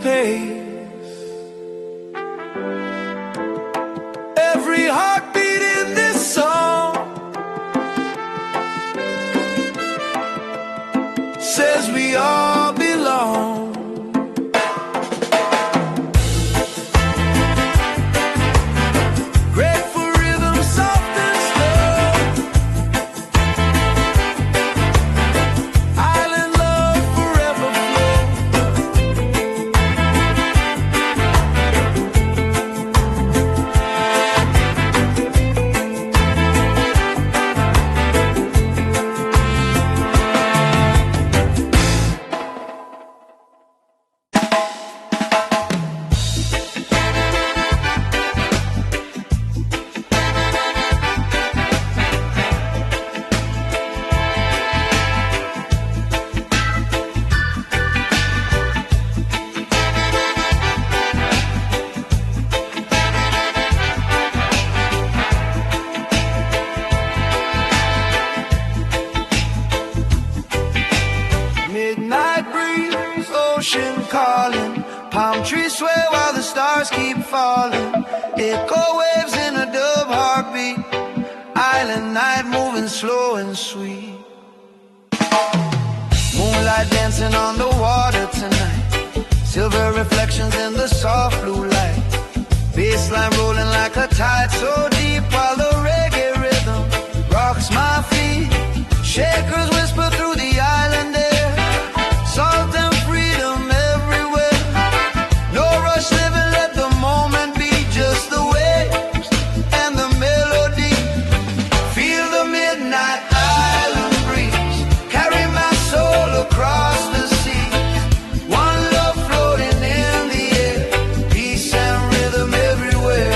pace. Every heartbeat in this song says we all belong. Grateful rhythm, soft and slow. Island love forever flow. Midnight breeze, ocean calling, palm trees sway while the stars keep falling. Echo waves in a dove heartbeat, island night moving slow and sweet. Moonlight dancing on the water tonight, silver reflections in the soft blue light. Bassline rolling like a tide so deep while the reggae rhythm rocks my feet. Shakers whisper through the island air, salt and freedom everywhere. No rush living, let the moment be just the waves and the melody. Feel the midnight island breeze, carry my soul across the sea. One love floating in the air, peace and rhythm everywhere.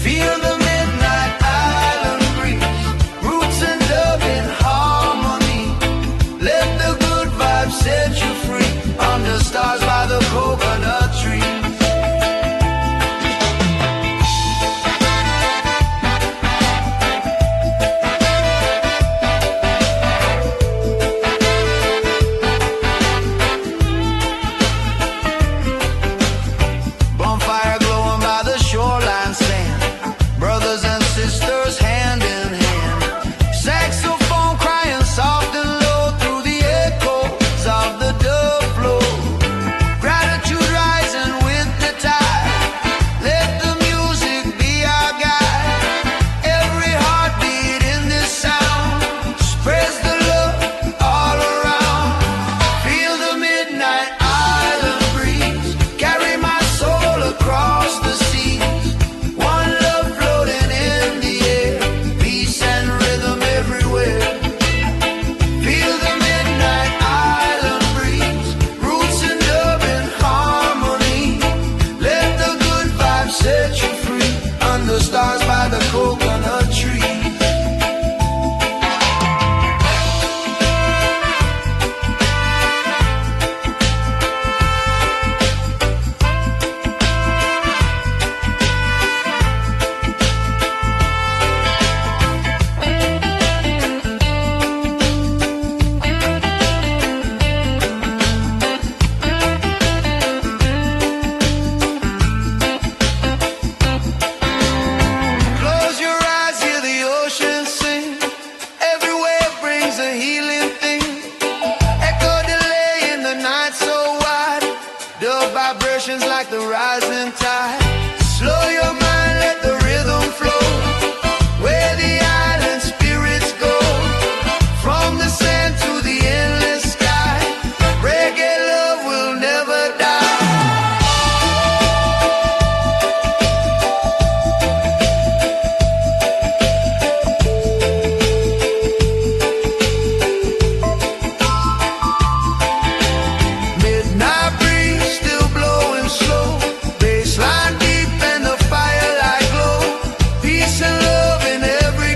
Feel the midnight island breeze, roots and dub in harmony. Let the good vibes set you free, under stars by the coconut tree. Bonfire glowing by the shoreline sand, brothers and sisters hand in hand. Saxophone crying soft and low through the echoes of the dove flow. Gratitude rising with the tide, let the music be our guide. Every heartbeat in this sound spreads the love all around. Feel the midnight island breeze, carry my soul across the seas. One love floating in the air, peace and rhythm everywhere. Feel the midnight island breeze, roots and dub in harmony. Let the good vibes set you free, under stars by the coconut tree. Close your eyes, hear the ocean sing. Every wave brings a healing thing. Echo delay in the night so wide, dove vibrations like the rising tide. Slow your mind, let the rhythm flow, where the island spirits go. From the sand to the endless sky, reggae love will never die. Midnight breeze still blowing slow, bassline deep and the firelight glow. Peace and love in every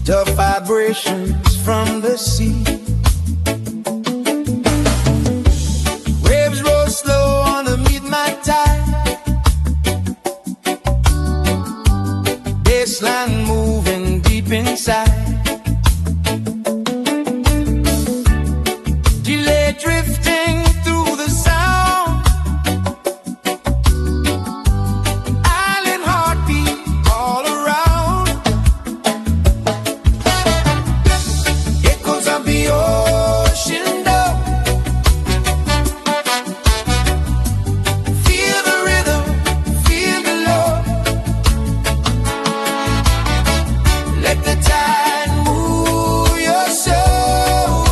the vibrations from the sea. Waves roll slow on the midnight tide, bassline moving deep inside. Delay drifting through the sound, island heartbeat all around. Echoes of the ocean down. Feel the rhythm, feel the love. Let the tide move your soul.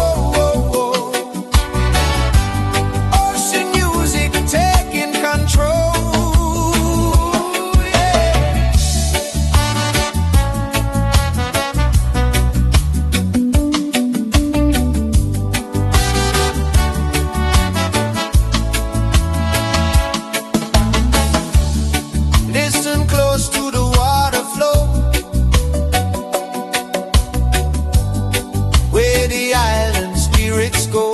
Ocean music taking control. Listen close to the water flow, where the island spirits go.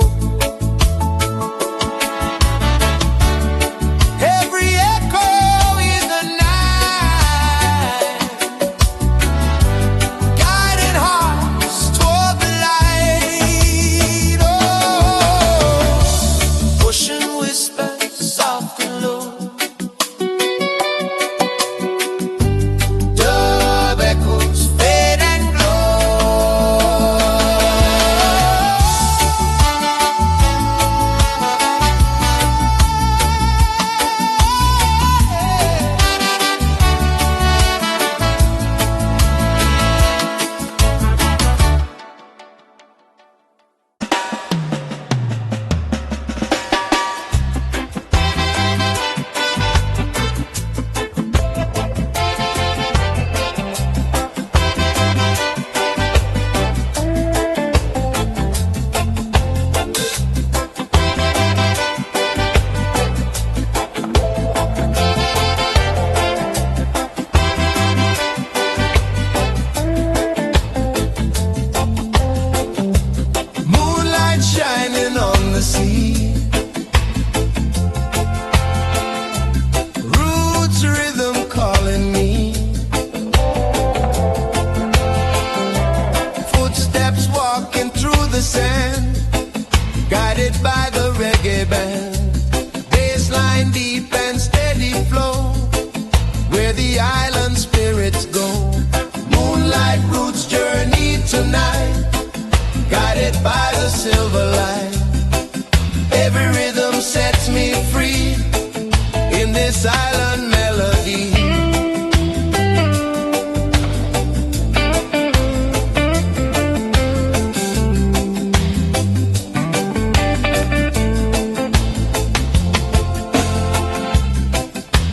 Every echo is the night, guiding hearts toward the light. Oh, ocean whispers soft and low, dub echoes fade and moonlight shining on the sea. Roots rhythm calling me. Footsteps walking through the sand, guided by the reggae band. Bassline deep and steady flow, where the island spirits go. Moonlight roots journey tonight, guided by the silver light. Every rhythm sets me free in this island melody.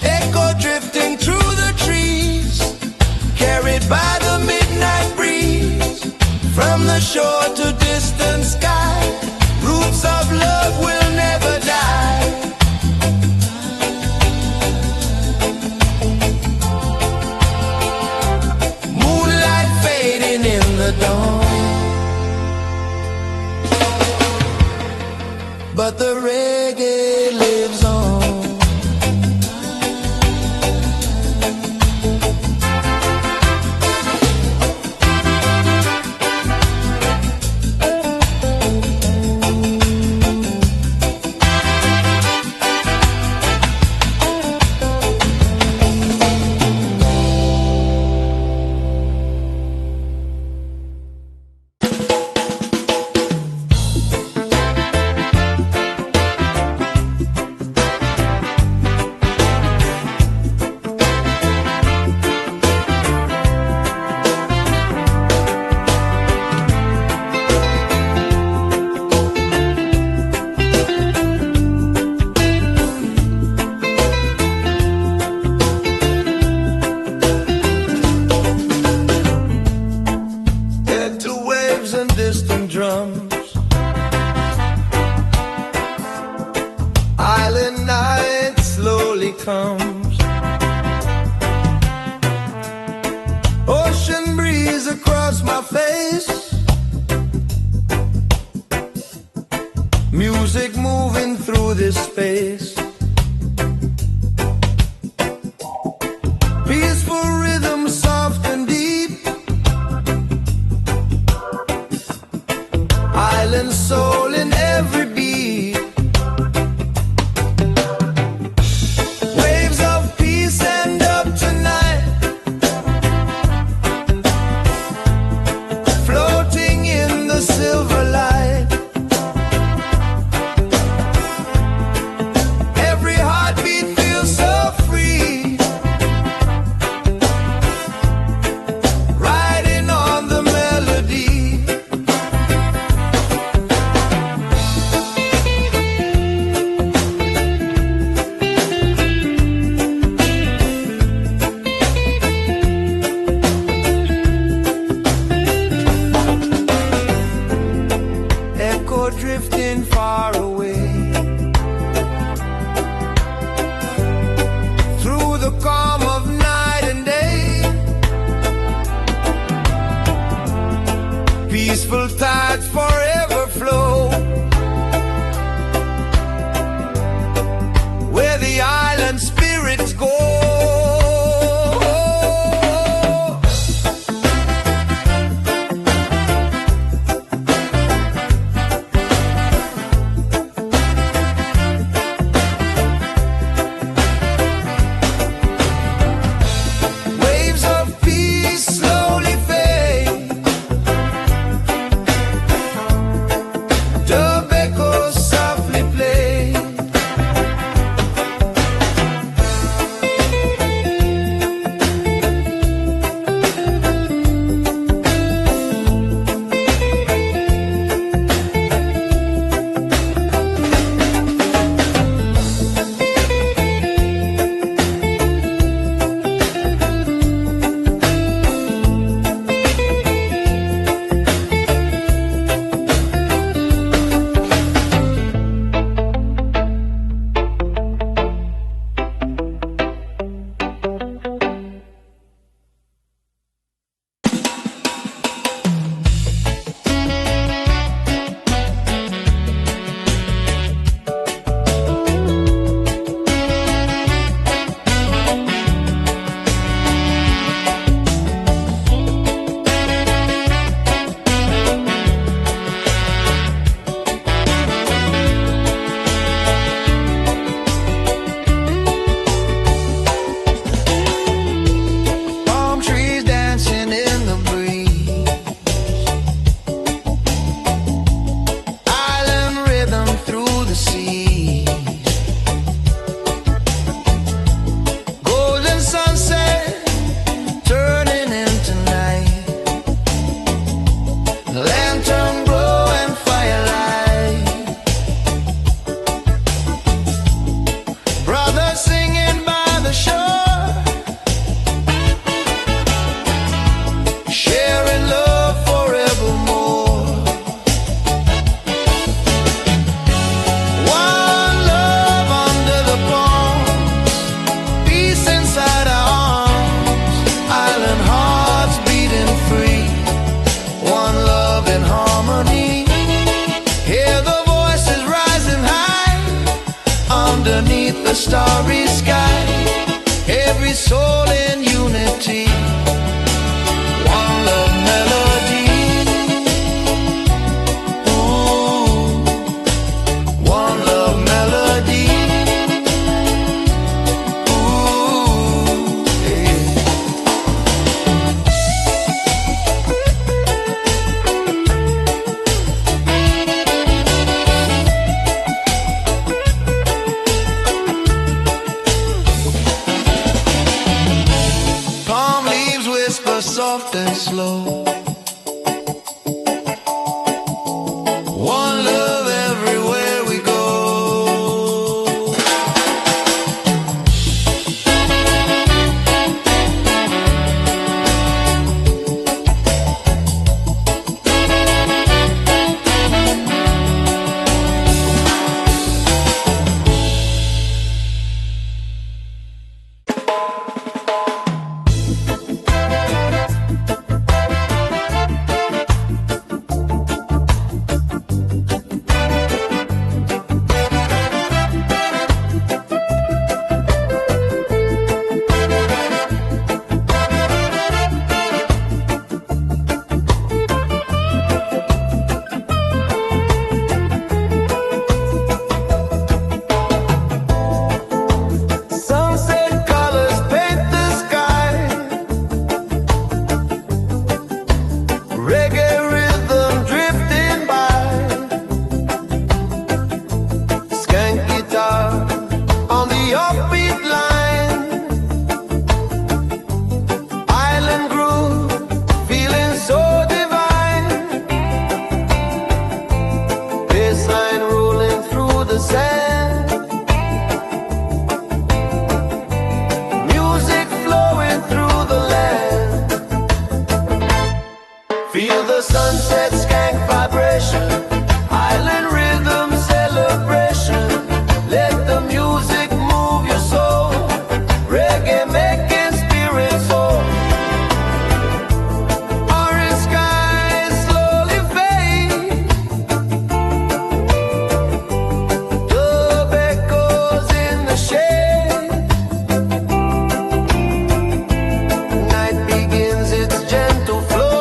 Echo drifting through the trees, carried by the midnight breeze. From the shore to distant sky, roots of love will never die. Moonlight fading in the dawn, but the reggae lives on. comes. Ocean breeze across my face. and soul in every beat. Waves of peace end up tonight, floating in the silver light. Every heartbeat feels so free, riding on the melody. Echo drifting far away through the calm of night and day. Peaceful tides forever flow where the island spirits go. Waves of peace slowly fade, dub echoes softly play. Palm trees dancing in the breeze, island rhythm through the sea. Golden sunset turning into night, lantern glow and firelight. Brothers singing by the shore, sharing love forevermore. One love under the palms, peace inside our arms, island hearts beating free. One love in harmony, hear the voices rising high underneath the starry sky. Every soul in unity, one love melody. Ooh, one love melody. Ooh, yeah. reggae rhythm drifting by, skank guitar on the upbeat line, island groove feeling so divine, bassline rolling through the sand, music flowing through the land. Feel the sunset skank vibration, island rhythm celebration. Let the music move your soul, reggae making spirit soar. Orange skies slowly fade, dub echoes in the shade. Night begins its gentle flow,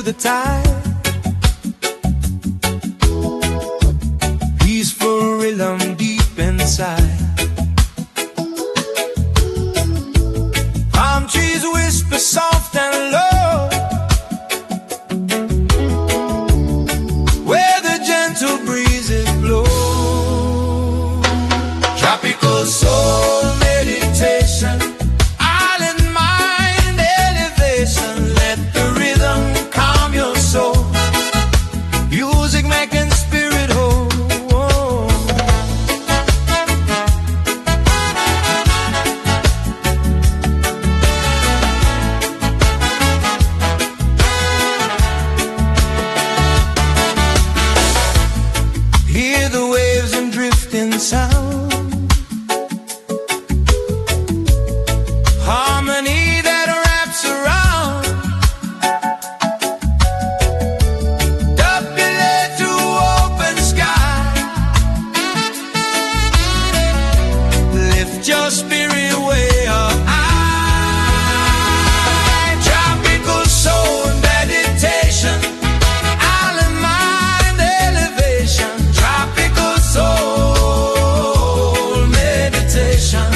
the tide. Peaceful rhythm deep inside. Palm trees whisper soft and low, where the gentle breezes blow. Tropical soul meditation, island mind elevation. Let the rhythm calm your soul. Music making spirit whole. Hear the waves and drifting sound. Harmony that wraps around. Dubulate to open sky. Lift your spirit way up high. Tropical soul meditation, island mind elevation. Tropical soul meditation.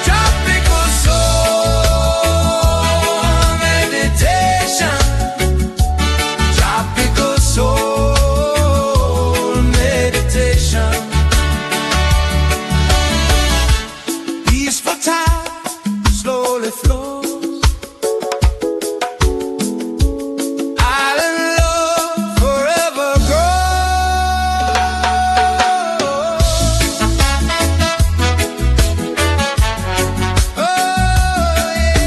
Tropical soul meditation. Tropical soul meditation. Peaceful tide slowly flows. Island love forever grows. Oh yeah.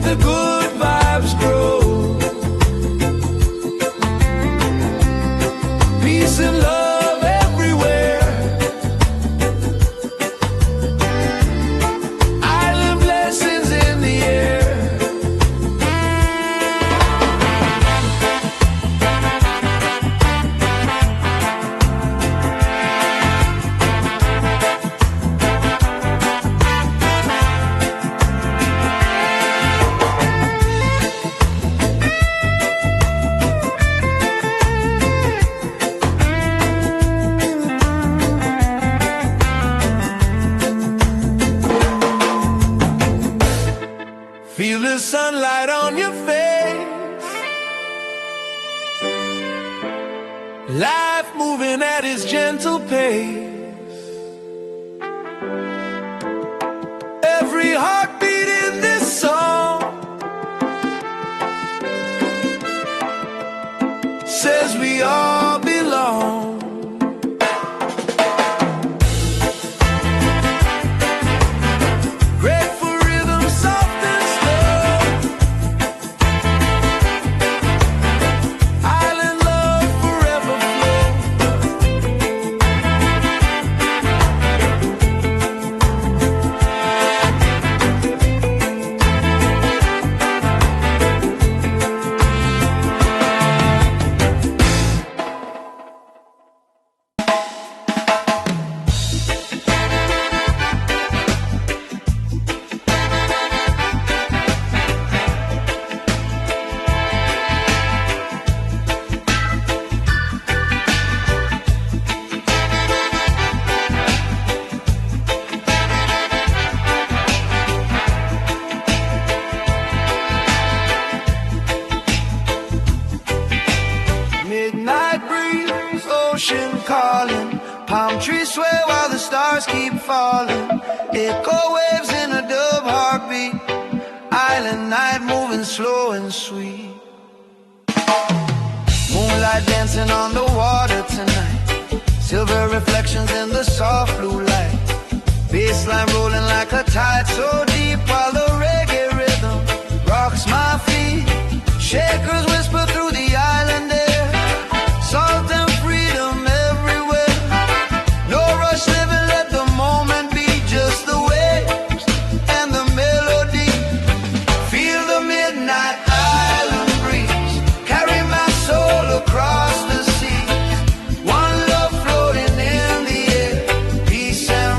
the good vibes grow. Peace and love everywhere. Island blessings in the air. Feel the sunlight on your face. Life moving at its gentle pace. Every heartbeat in this song says we all belong. Midnight breeze, ocean calling, palm trees sway while the stars keep falling. Echo waves in a dove heartbeat. Island night moving slow and sweet. Moonlight dancing on the water tonight. Silver reflections in the soft blue light. Bassline rolling like a tide so deep while the reggae rhythm rocks my feet. Shakers whisper through the island air. Salt and freedom everywhere. No rush living, let the moment be. Just the waves and the melody. Feel the midnight island breeze. Carry my soul across the sea. One love floating in the air. Peace and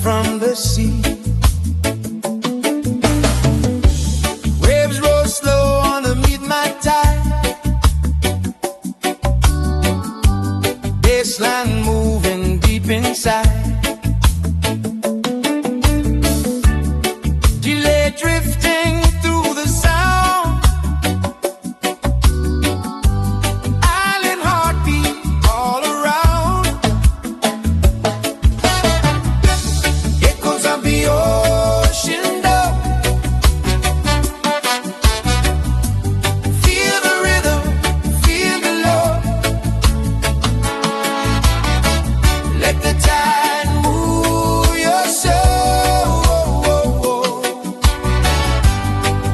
from the sea. Waves roll slow on the midnight tide, bassline moving deep inside. Delay drifting through the sound, island heartbeat all around. Echoes of the ocean down. Feel the rhythm, feel the love. Let the tide move your soul.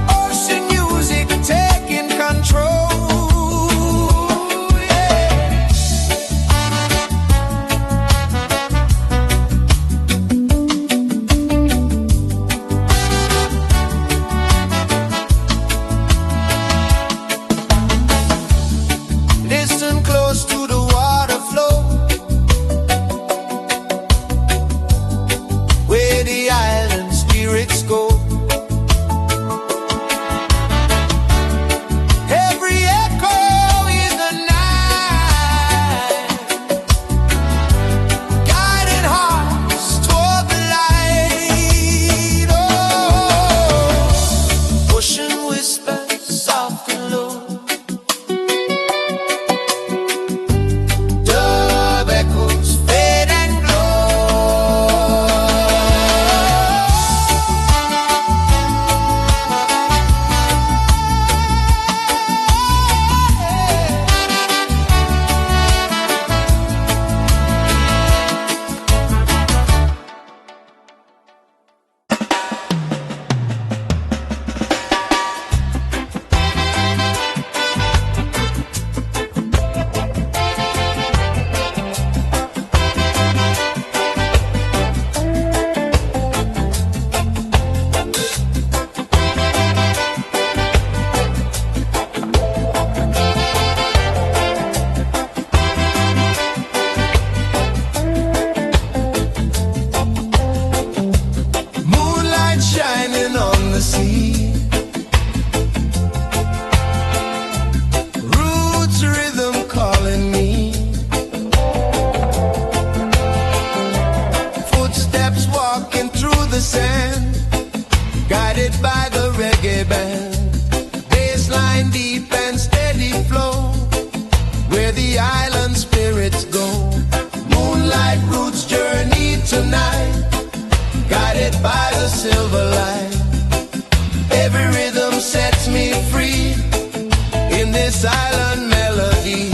Ocean music taking control. Listen close to the water flow, where the island spirits go. Every echo is the night, guiding hearts toward the light. Oh, ocean whispers soft and low, dove echoes fade and moonlight shining on the sea. Roots rhythm calling me. Footsteps walking through the sand, guided by the reggae band. Bassline deep and steady flow, where the island spirits go. Moonlight roots journey tonight, guided by the silver light. Every rhythm sets me free in this island melody.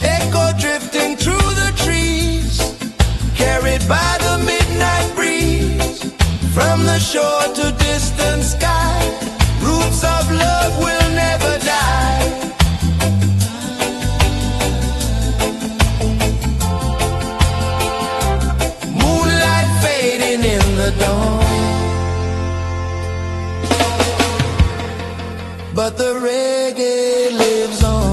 Echo drifting through the trees, carried by the midnight breeze. From the shore to distant sky, roots of love will never die. Moonlight fading in the dawn, but the reggae lives on.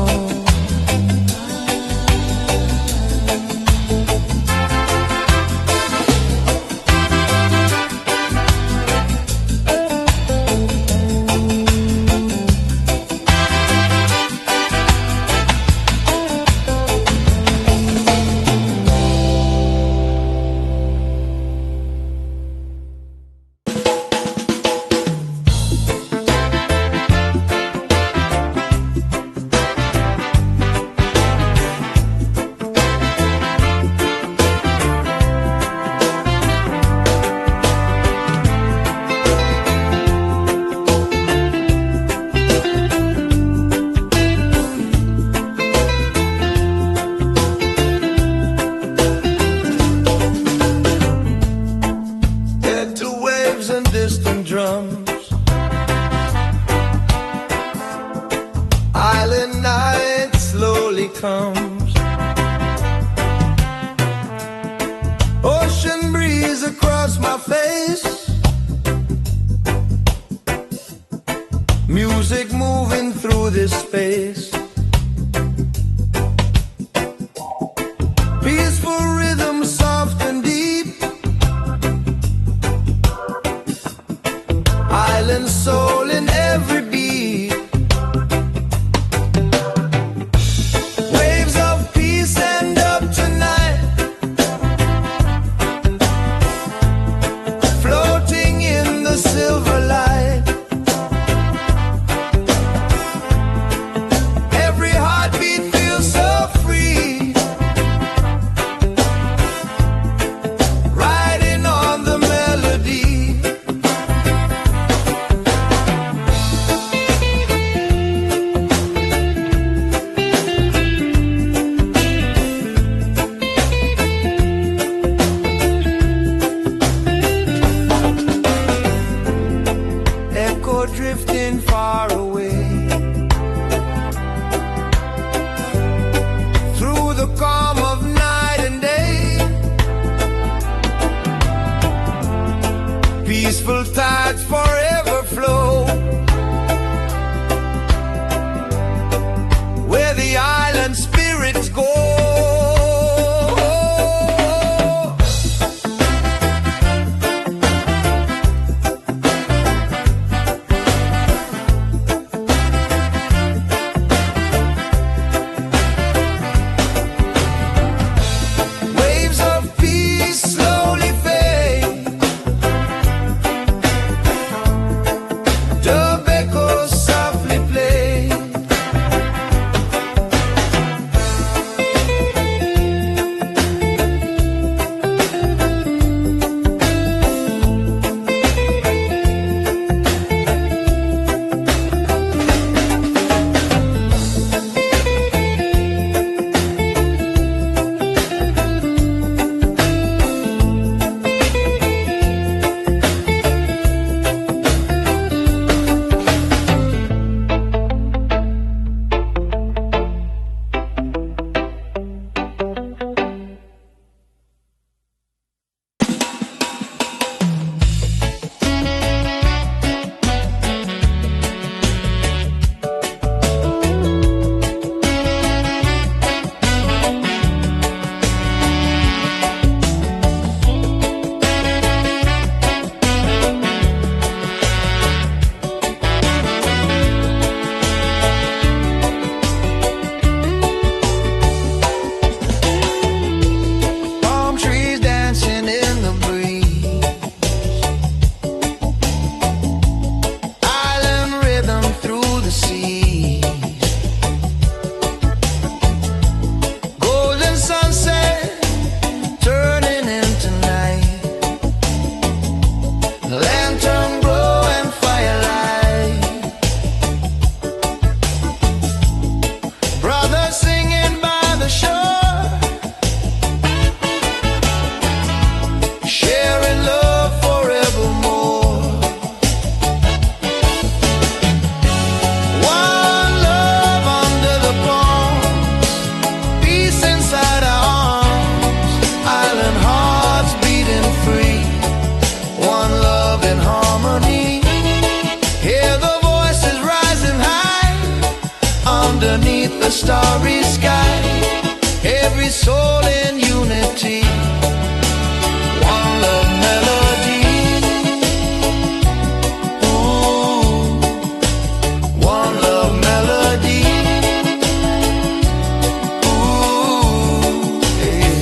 comes. Ocean breeze across my face, Music moving through this space. Peaceful rhythm, soft and deep. Island soul in every beat. Waves of peace end up tonight, floating in the silver light. Every heartbeat feels so free, riding on the melody. Echo drifting far away through the calm of night and day. Peaceful tides forever flow where the island spirits go. Waves of peace slowly fade, dub echoes softly play. Palm trees dancing in the breeze, island rhythm through the sea. Golden sunset turning into night, lantern glow and firelight. Brothers singing by the shore, sharing love forevermore. One love under the palms, peace inside our arms. Island hearts beating free, one love in harmony. Hear the voices rising high underneath the starry sky. Every soul in unity, one love melody. Ooh, one love melody. Ooh, yeah.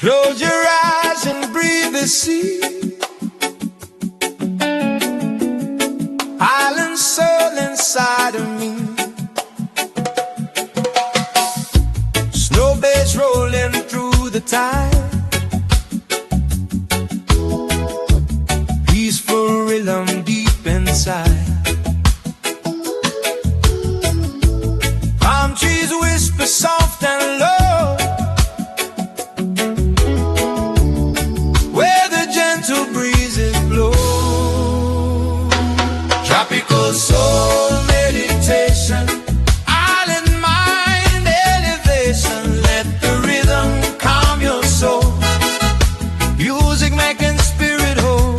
Close your eyes and breathe the sea. Island soul inside of me. Snow bass rolling through the tide. Peaceful rhythm deep inside. Palm trees whisper soft and low, where the gentle breezes blow. Tropical soul meditation, island mind elevation. Let the rhythm calm your soul. Music making spirit whole.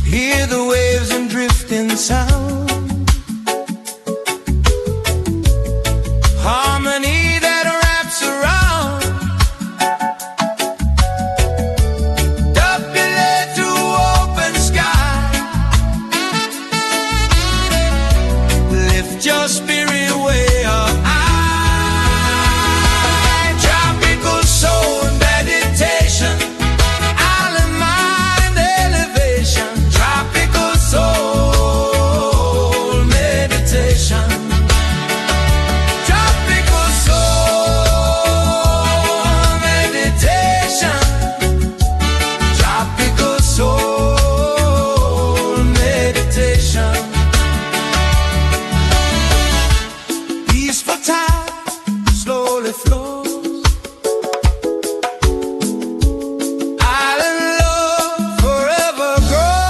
Hear the waves and drifting sound. Harmony that wraps around. Double to open sky. Lift your spirit way up high. Tropical soul meditation, island mind elevation. Tropical soul meditation. Tropical soul meditation. Tropical soul meditation. Peaceful tide slowly flows. Island love forever grows.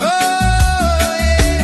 Oh yeah.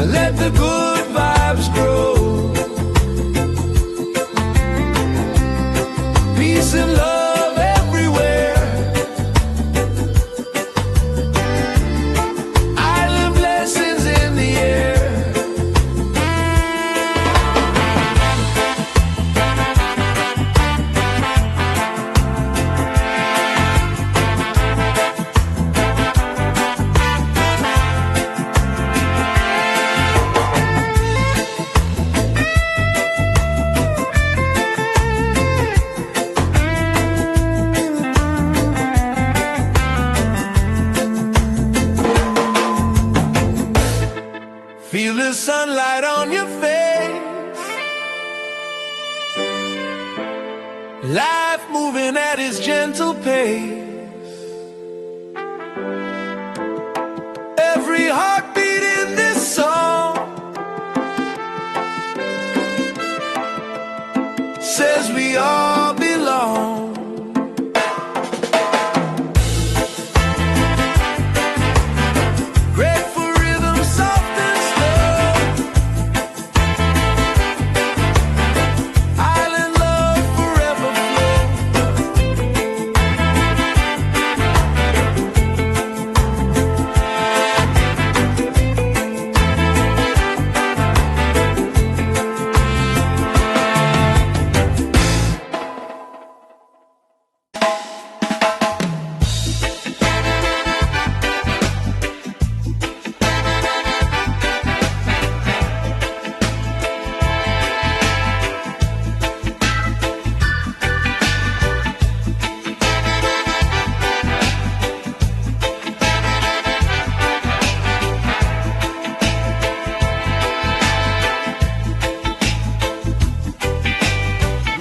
Let the good vibes grow. Peace and love everywhere. Island blessings in the air. Feel the sunlight on your face. Life moving at its gentle pace. Every heartbeat in this song says we all belong.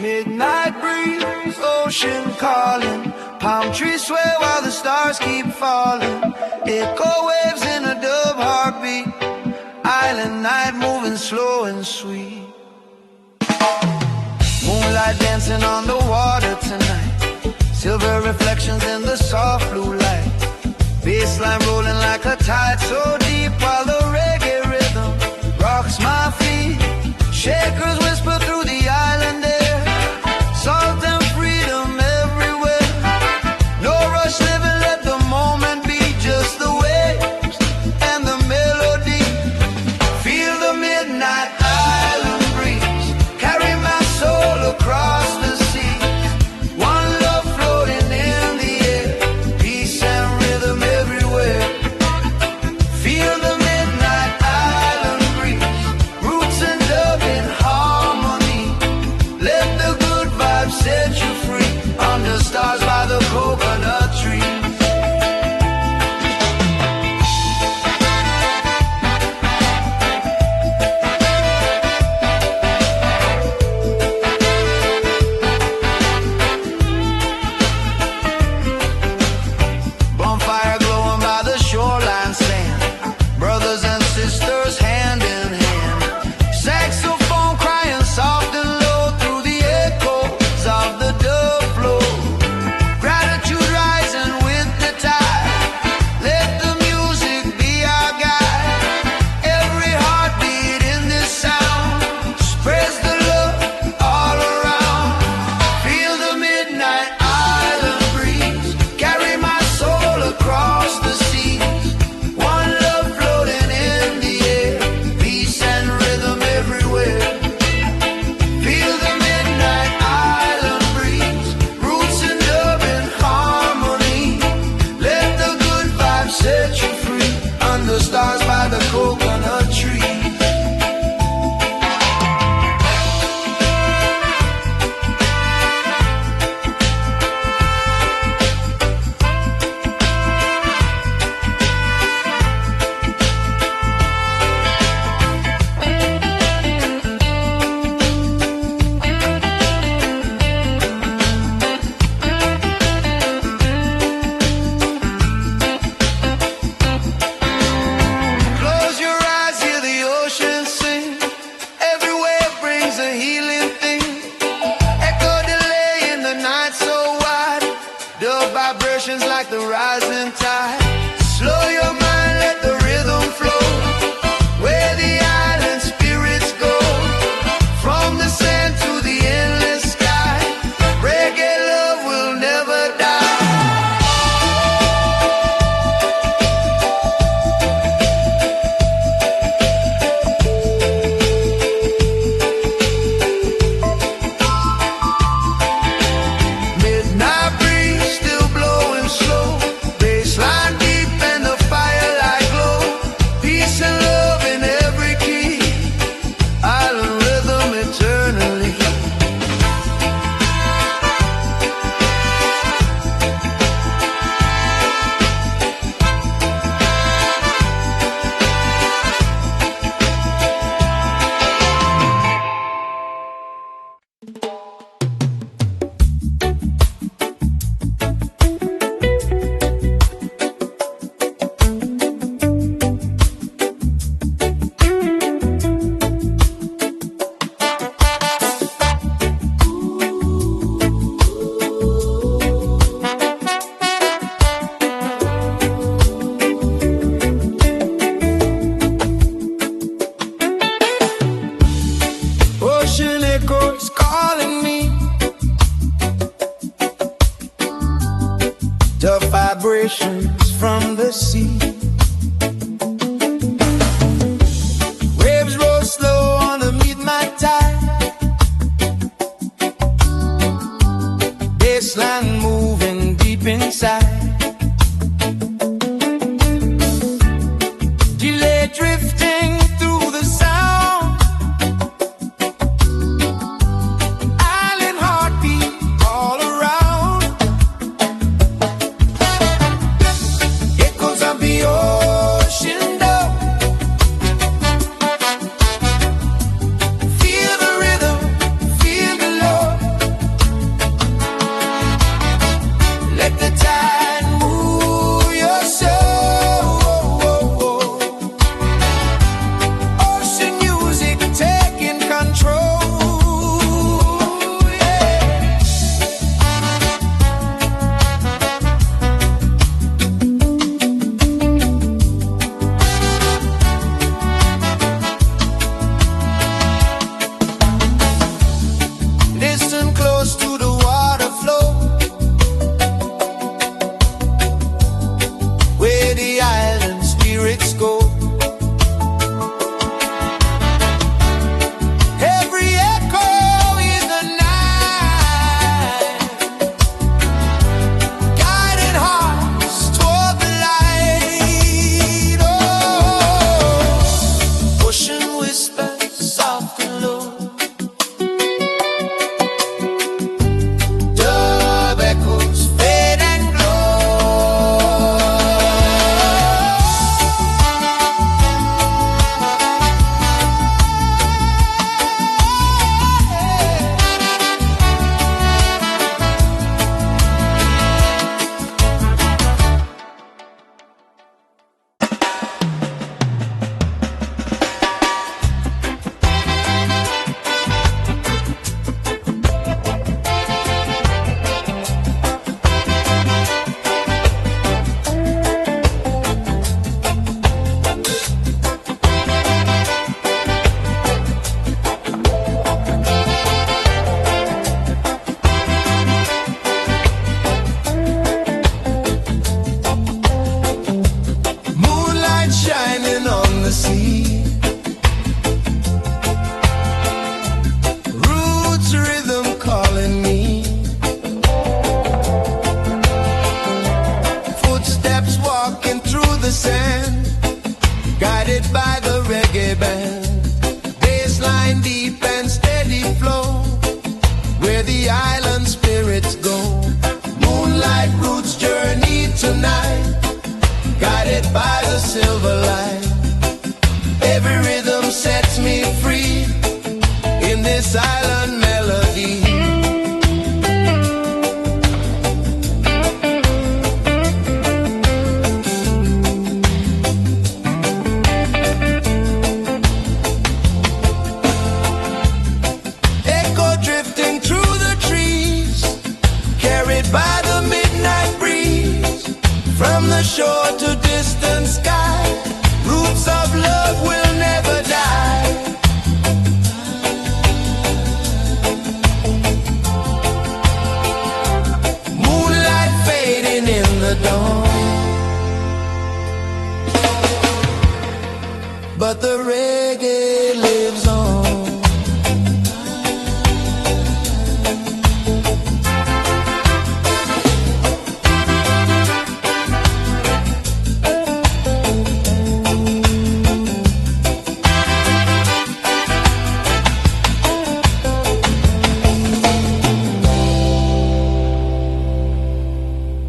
Midnight breeze, ocean calling, palm trees sway while the stars keep falling. Echo waves in a dove heartbeat. Island night moving slow and sweet. Moonlight dancing on the water tonight. Silver reflections in the soft blue light. Bassline rolling like a tide so deep while the reggae rhythm rocks my feet. Shakers whisper through the island air. Salt and freedom everywhere. No rush living, let the moment be. Just the waves and the melody. Feel the midnight island breeze. Carry my soul across the sea. One love floating in the air. Peace and rhythm everywhere. Feel the midnight vibrations from the sea. Waves roll slow on the midnight tide. Bassline moving deep inside. Delay drifting through the sound. Island heartbeat all around. Echoes of the ocean down. Feel the rhythm, feel the love. Let the tide move your soul. Ocean music taking control. Yeah. Listen close to the water flow, where the island spirits go. Every echo is the night, guiding hearts toward the light. Oh, ocean whispers soft and low. Dove echoes fade and moonlight shining on the sea. Roots rhythm calling me. Footsteps walking through the sand, guided by the reggae band. Bassline deep and steady flow, where the island spirits go. Moonlight roots journey tonight, guided by the silver light. Every rhythm sets me free in this island melody. Echo drifting through the trees, carried by the midnight breeze. From the shore to distant sky, roots of love will never die. Moonlight fading in the dawn, but the reggae lives on.